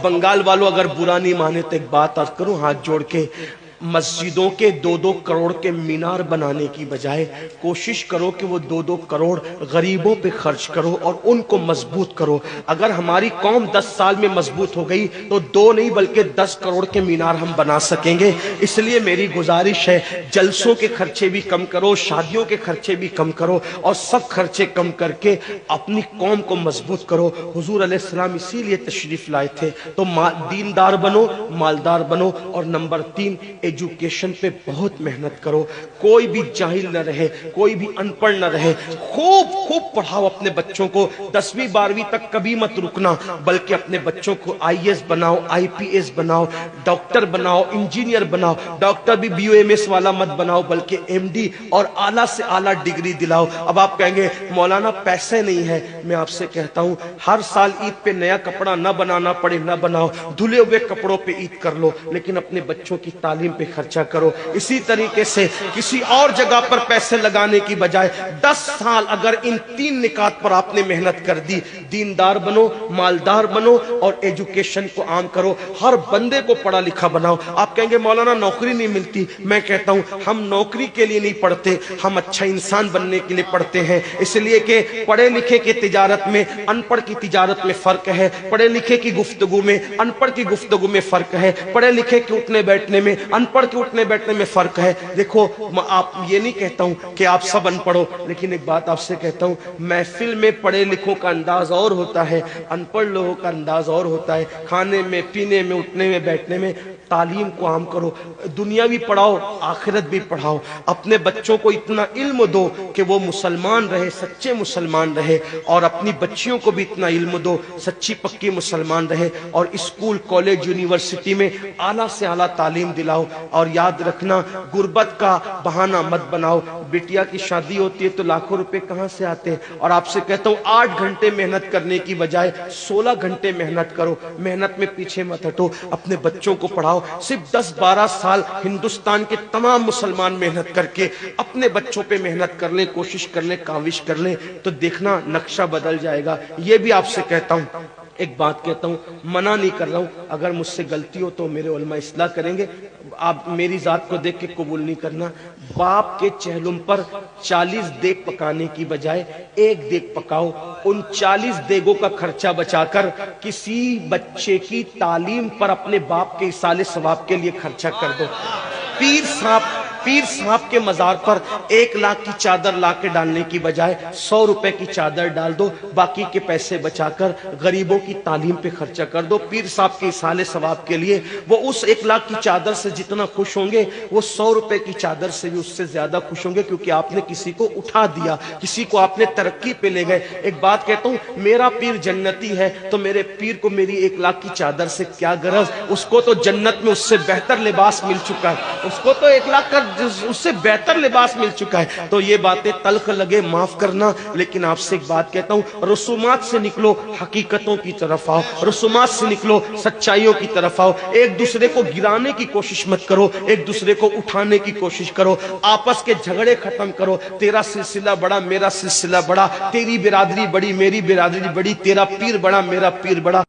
بنگال والوں اگر برا نہیں مانے تو ایک بات عرض کروں ہاتھ جوڑ کے، مسجدوں کے 2-2 کروڑ کے مینار بنانے کی بجائے کوشش کرو کہ وہ 2-2 کروڑ غریبوں پہ خرچ کرو اور ان کو مضبوط کرو۔ اگر ہماری قوم 10 سال میں مضبوط ہو گئی تو 2 نہیں بلکہ 10 کروڑ کے مینار ہم بنا سکیں گے۔ اس لیے میری گزارش ہے جلسوں کے خرچے بھی کم کرو، شادیوں کے خرچے بھی کم کرو، اور سب خرچے کم کر کے اپنی قوم کو مضبوط کرو۔ حضور علیہ السلام اسی لیے تشریف لائے تھے۔ تو دیندار بنو، مالدار بنو، اور نمبر 3 ایجوکیشن پہ بہت محنت کرو۔ کوئی بھی جاہل نہ رہے، کوئی بھی ان پڑھ نہ رہے، خوب پڑھاؤ اپنے بچوں کو۔ 10ویں 12ویں تک کبھی مت رکنا، بلکہ اپنے بچوں کو IAS بناؤ، IPS بناؤ، ڈاکٹر بناؤ، انجینئر بناؤ۔ ڈاکٹر بھی BUMS والا مت بناؤ بلکہ MD اور اعلیٰ سے اعلیٰ ڈگری دلاؤ۔ اب آپ کہیں گے مولانا پیسے نہیں ہے، میں آپ سے کہتا ہوں ہر سال عید پہ نیا کپڑا نہ بنانا پڑے نہ بناؤ، دھلے ہوئے کپڑوں پہ عید کر لو، لیکن اپنے بچوں کی تعلیم پہ خرچہ کرو۔ اسی طریقے سے کسی اور جگہ پر پیسے لگانے کی بجائے 10 سال اگر ان 3 نکات پر آپ نے محنت کر دی، دیندار بنو، مالدار بنو، اور ایجوکیشن کو عام کرو، ہر بندے کو پڑھا لکھا بناؤ۔ آپ کہیں گے مولانا نوکری نہیں ملتی، میں کہتا ہوں ہم نوکری کے لیے نہیں پڑھتے، ہم اچھا انسان بننے کے لیے پڑھتے ہیں۔ اس لیے کہ پڑھے لکھے کی تجارت میں ان پڑھ کی تجارت میں فرق ہے، پڑھے لکھے کی گفتگو میں ان پڑھ کی گفتگو میں فرق ہے، پڑھے لکھے کے اٹھنے بیٹھنے میں ان پڑھ کے اٹھنے بیٹھنے میں فرق ہے۔ دیکھو آپ یہ نہیں کہتا ہوں کہ آپ سب ان پڑھو، لیکن ایک بات آپ سے کہتا ہوں، محفل میں پڑھے لکھوں کا انداز اور ہوتا ہے، ان پڑھ لوگوں کا انداز اور ہوتا ہے۔ کھانے میں، پینے میں، اٹھنے میں، بیٹھنے میں تعلیم کو عام کرو، دنیا بھی پڑھاؤ، آخرت بھی پڑھاؤ۔ اپنے بچوں کو اتنا علم دو کہ وہ مسلمان رہے، سچے مسلمان رہے، اور اپنی بچیوں کو بھی اتنا علم دو سچی پکی مسلمان رہے، اور اسکول، کالج، یونیورسٹی میں اعلیٰ سے اعلیٰ تعلیم دلاؤ۔ اور یاد رکھنا غربت کا بہانہ مت بناؤ۔ بیٹیا کی شادی ہوتی ہے تو لاکھوں روپے کہاں سے آتے ہیں، اور آپ سے کہتا ہوں 8 گھنٹے محنت کرنے کی بجائے 16 گھنٹے محنت کرو، محنت میں پیچھے مت ہٹو، اپنے بچوں کو پڑھاؤ۔ صرف 10-12 سال ہندوستان کے تمام مسلمان محنت کر کے اپنے بچوں پہ محنت کر لیں، کوشش کر لیں، کاوش کر لیں، تو دیکھنا نقشہ بدل جائے گا۔ یہ بھی آپ سے کہتا ہوں، ایک بات کہتا ہوں، منع نہیں کر رہا ہوں، اگر مجھ سے غلطی ہو تو میرے علماء اصلاح کریں گے، آپ میری ذات کو دیکھ کے قبول نہیں کرنا۔ باپ کے چہلم پر 40 دیگ پکانے کی بجائے 1 دیگ پکاؤ، ان 40 دیگوں کا خرچہ بچا کر کسی بچے کی تعلیم پر اپنے باپ کے ایصال ثواب کے لیے خرچہ کر دو۔ پیر صاحب کے مزار پر 1 لاکھ کی چادر لا کے ڈالنے کی بجائے 100 روپے کی چادر ڈال دو، باقی کے پیسے بچا کر غریبوں کی تعلیم پہ خرچہ کر دو۔ پیر صاحب کے ایصال ثواب کے لیے وہ اس 1 لاکھ کی چادر سے جتنا خوش ہوں گے، وہ 100 روپے کی چادر سے بھی اس سے زیادہ خوش ہوں گے، کیونکہ آپ نے کسی کو اٹھا دیا، کسی کو آپ نے ترقی پہ لے گئے۔ ایک بات کہتا ہوں، میرا پیر جنتی ہے تو میرے پیر کو میری 1 لاکھ کی چادر سے کیا غرض، اس کو تو جنت میں اس سے بہتر لباس مل چکا ہے، اس کو تو 1 لاکھ کا اس سے بہتر لباس مل چکا ہے۔ تو یہ باتیں تلخ لگے معاف کرنا، لیکن آپ سے ایک بات کہتا ہوں، رسومات سے نکلو، حقیقتوں کی طرف آؤ، رسومات سے نکلو، سچائیوں کی طرف آؤ۔ ایک دوسرے کو گرانے کی کوشش مت کرو، ایک دوسرے کو اٹھانے کی کوشش کرو، آپس کے جھگڑے ختم کرو۔ تیرا سلسلہ بڑا، میرا سلسلہ بڑا، تیری برادری بڑی، میری برادری بڑی، تیرا پیر بڑا، میرا پیر بڑا۔